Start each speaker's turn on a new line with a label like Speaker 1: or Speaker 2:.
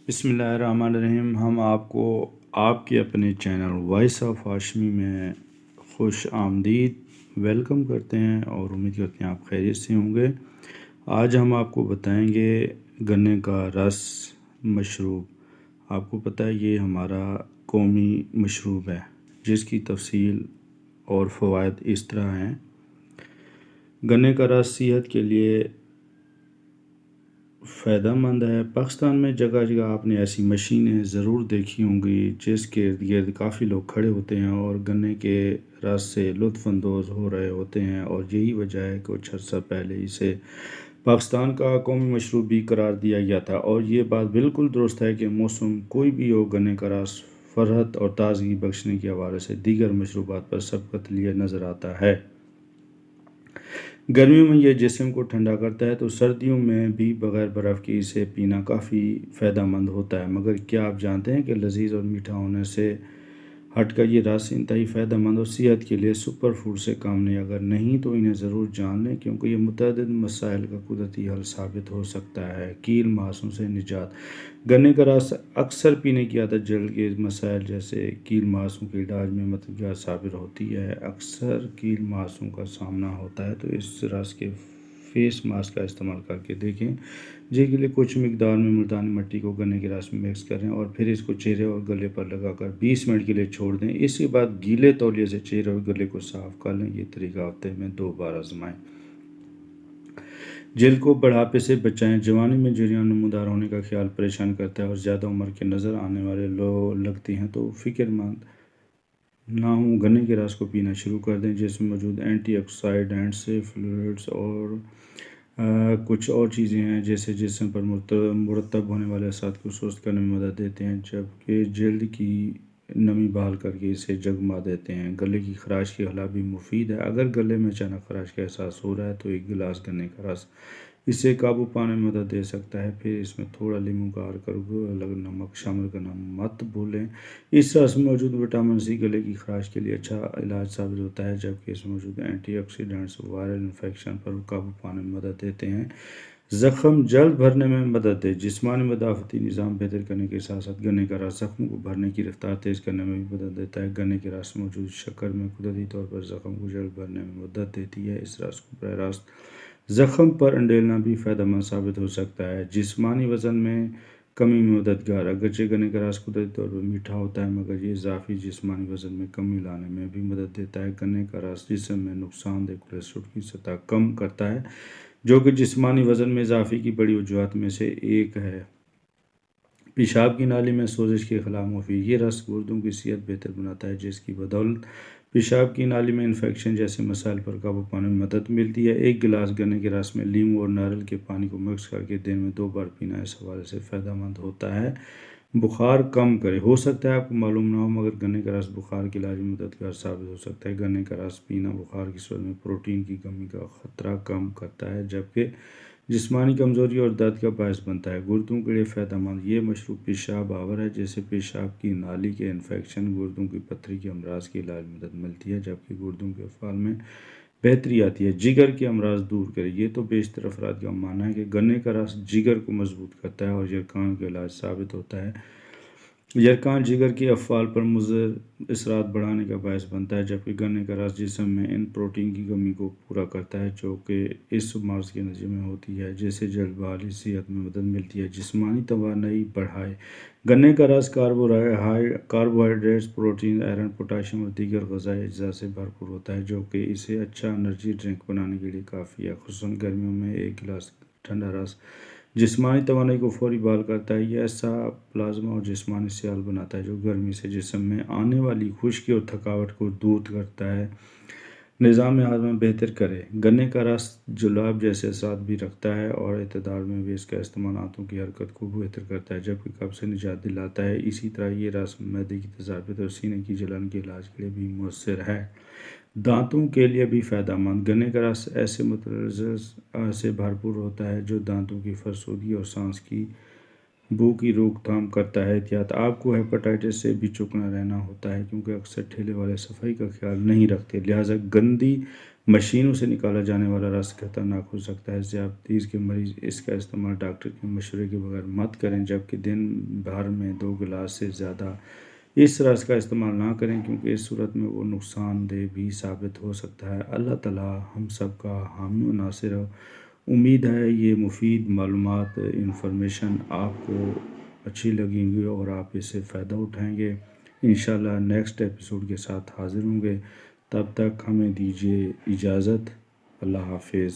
Speaker 1: بسم اللہ الرحمن الرحیم۔ ہم آپ کو آپ کے اپنے چینل وائس آف ہاشمی میں خوش آمدید ویلکم کرتے ہیں اور امید کرتے ہیں آپ خیریت سے ہوں گے۔ آج ہم آپ کو بتائیں گے گنے کا رس مشروب۔ آپ کو پتہ ہے یہ ہمارا قومی مشروب ہے جس کی تفصیل اور فوائد اس طرح ہیں۔ گنے کا رس صحت کے لیے فائدہ مند ہے۔ پاکستان میں جگہ جگہ آپ نے ایسی مشینیں ضرور دیکھی ہوں گی جس کے ارد گرد کافی لوگ کھڑے ہوتے ہیں اور گنے کے رس سے لطف اندوز ہو رہے ہوتے ہیں، اور یہی وجہ ہے کہ کچھ عرصہ پہلے اسے پاکستان کا قومی مشروب بھی قرار دیا گیا تھا۔ اور یہ بات بالکل درست ہے کہ موسم کوئی بھی ہو، گنے کا رس فرحت اور تازگی بخشنے کے حوالے سے دیگر مشروبات پر سبقت لیے نظر آتا ہے۔ گرمیوں میں یہ جسم کو ٹھنڈا کرتا ہے تو سردیوں میں بھی بغیر برف کے اسے پینا کافی فائدہ مند ہوتا ہے۔ مگر کیا آپ جانتے ہیں کہ لذیذ اور میٹھا ہونے سے ہٹ کر یہ رس انتہائی فائدہ مند اور صحت کے لیے سپر فوڈ سے کام نہیں؟ اگر نہیں تو انہیں ضرور جان لیں، کیونکہ یہ متعدد مسائل کا قدرتی حل ثابت ہو سکتا ہے۔ کیل مہاسوں سے نجات۔ گنے کا رس اکثر پینے کی عادت جلد کے مسائل جیسے کیل مہاسوں کے علاج میں مددگار ثابت ہوتی ہے۔ اکثر کیل مہاسوں کا سامنا ہوتا ہے تو اس رس کے فیس ماسک کا استعمال کر کے دیکھیں۔ جن کے لیے کچھ مقدار میں ملتانی مٹی کو گنے کے رس میں مکس کریں اور پھر اس کو چہرے اور گلے پر لگا کر 20 منٹ کے لیے چھوڑ دیں۔ اس کے بعد گیلے تولیے سے چہرے اور گلے کو صاف کر لیں۔ یہ طریقہ ہفتے میں 2 بار آزمائیں۔ جلد کو بڑھاپے سے بچائیں۔ جوانی میں جھریاں نمودار ہونے کا خیال پریشان کرتا ہے اور زیادہ عمر کے نظر آنے والے لوگ لگتے ہیں تو فکر مند نہ ہوں، گنے کے رس کو پینا شروع کر دیں، جس میں موجود اینٹی آکسیڈنٹس، فلوئڈز اور کچھ اور چیزیں ہیں جیسے جسم پر مرتب ہونے والے اثرات کو سست کرنے میں مدد دیتے ہیں، جبکہ جلد کی نمی بحال کر کے اسے جگما دیتے ہیں۔ گلے کی خراش کے خلاف بھی مفید ہے۔ اگر گلے میں اچانک خراش کا احساس ہو رہا ہے تو 1 گلاس گنے کا رس اسے قابو پانے میں مدد دے سکتا ہے۔ پھر اس میں تھوڑا لیموں کا الگ نمک شامل کرنا مت بھولیں۔ اس رس میں موجود وٹامن سی گلے کی خراش کے لیے اچھا علاج ثابت ہوتا ہے، جبکہ اس میں موجود اینٹی آکسیڈنٹس وائرل انفیکشن پر قابو پانے میں مدد دیتے ہیں۔ زخم جلد بھرنے میں مدد دے۔ جسمانی مدافعتی نظام بہتر کرنے کے ساتھ ساتھ گنے کا رس زخموں کو بھرنے کی رفتار تیز کرنے میں بھی مدد دیتا ہے۔ گنے کے رس میں موجود شکر میں قدرتی طور پر زخم کو جلد بھرنے میں مدد دیتی ہے۔ اس رس کو براہ راست زخم پر انڈیلنا بھی فائدہ مند ثابت ہو سکتا ہے۔ جسمانی وزن میں کمی میں مددگار۔ اگرچہ گنے کا رس قدرتی طور پر میٹھا ہوتا ہے، مگر یہ اضافی جسمانی وزن میں کمی لانے میں بھی مدد دیتا ہے۔ گنے کا رس جسم میں نقصان دہ کولیسٹرول کی سطح کم کرتا ہے، جو کہ جسمانی وزن میں اضافے کی بڑی وجوہات میں سے ایک ہے۔ پیشاب کی نالی میں سوزش کے خلاف مفید۔ یہ رس گردوں کی صحت بہتر بناتا ہے، جس کی بدولت پیشاب کی نالی میں انفیکشن جیسے مسائل پر قابو پانے میں مدد ملتی ہے۔ 1 گلاس گنے کے رس میں لیموں اور ناریل کے پانی کو مکس کر کے دن میں 2 بار پینا اس حوالے سے فائدہ مند ہوتا ہے۔ بخار کم کرے۔ ہو سکتا ہے آپ کو معلوم نہ ہو، مگر گنے کا رس بخار کے علاج میں مددگار ثابت ہو سکتا ہے۔ گنے کا رس پینا بخار کی صورت میں پروٹین کی کمی کا خطرہ کم کرتا ہے، جبکہ جسمانی کمزوری اور درد کا باعث بنتا ہے۔ گردوں کے لیے فائدہ مند۔ یہ مشروب پیشاب آور ہے، جیسے پیشاب کی نالی کے انفیکشن، گردوں کی پتھری کے امراض کے علاج میں مدد ملتی ہے، جبکہ گردوں کے افعال میں بہتری آتی ہے۔ جگر کے امراض دور کرے۔ یہ تو بیشتر افراد کا ماننا ہے کہ گنے کا رس جگر کو مضبوط کرتا ہے اور یرقان کا علاج ثابت ہوتا ہے۔ یرقان جگر کے افعال پر مضر اثرات بڑھانے کا باعث بنتا ہے، جبکہ گنے کا رس جسم میں ان پروٹین کی کمی کو پورا کرتا ہے جو کہ اس مرض کے نتیجے میں ہوتی ہے، جس سے جلد بحالی صحت میں مدد ملتی ہے۔ جسمانی توانائی بڑھائے۔ گنے کا رس کاربوہائیڈریٹس، پروٹین، آئرن، پوٹاشیم اور دیگر غذائی اجزاء سے بھرپور ہوتا ہے، جو کہ اسے اچھا انرجی ڈرنک بنانے کے لیے کافی ہے۔ خصوصاً گرمیوں میں 1 گلاس ٹھنڈا رس جسمانی توانائی کو فوری بحال کرتا ہے۔ یہ ایسا پلازما اور جسمانی سیال بناتا ہے جو گرمی سے جسم میں آنے والی خشکی اور تھکاوٹ کو دور کرتا ہے، نظام ہاضمہ بہتر کرے۔ گنے کا رس جلاب جیسے اثرات بھی رکھتا ہے اور اعتدال میں بھی اس کا استعمال آنتوں کی حرکت کو بہتر کرتا ہے، جبکہ قبض سے نجات دلاتا ہے۔ اسی طرح یہ رس معدے کی تیزابیت اور سینے کی جلن کے علاج کے لیے بھی مؤثر ہے۔ دانتوں کے لیے بھی فائدہ مند۔ گنے کا رس ایسے متلازز سے بھرپور ہوتا ہے جو دانتوں کی فرسودگی اور سانس کی بو کی روک تھام کرتا ہے۔ احتیاط: آپ کو ہیپاٹائٹس سے بھی چوکنا رہنا ہوتا ہے، کیونکہ اکثر ٹھیلے والے صفائی کا خیال نہیں رکھتے، لہٰذا گندی مشینوں سے نکالا جانے والا رس خطرناک ہو سکتا ہے۔ ذیابیطس کے مریض اس کا استعمال ڈاکٹر کے مشورے کے بغیر مت کریں، جبکہ دن بھر میں 2 گلاس سے زیادہ اس رس کا استعمال نہ کریں، کیونکہ اس صورت میں وہ نقصان دہ بھی ثابت ہو سکتا ہے۔ اللہ تعالی ہم سب کا حامی و ناصر ہو۔ امید ہے یہ مفید معلومات، انفارمیشن آپ کو اچھی لگیں گی اور آپ اس سے فائدہ اٹھائیں گے۔ انشاءاللہ نیکسٹ ایپیسوڈ کے ساتھ حاضر ہوں گے، تب تک ہمیں دیجیے اجازت۔ اللہ حافظ۔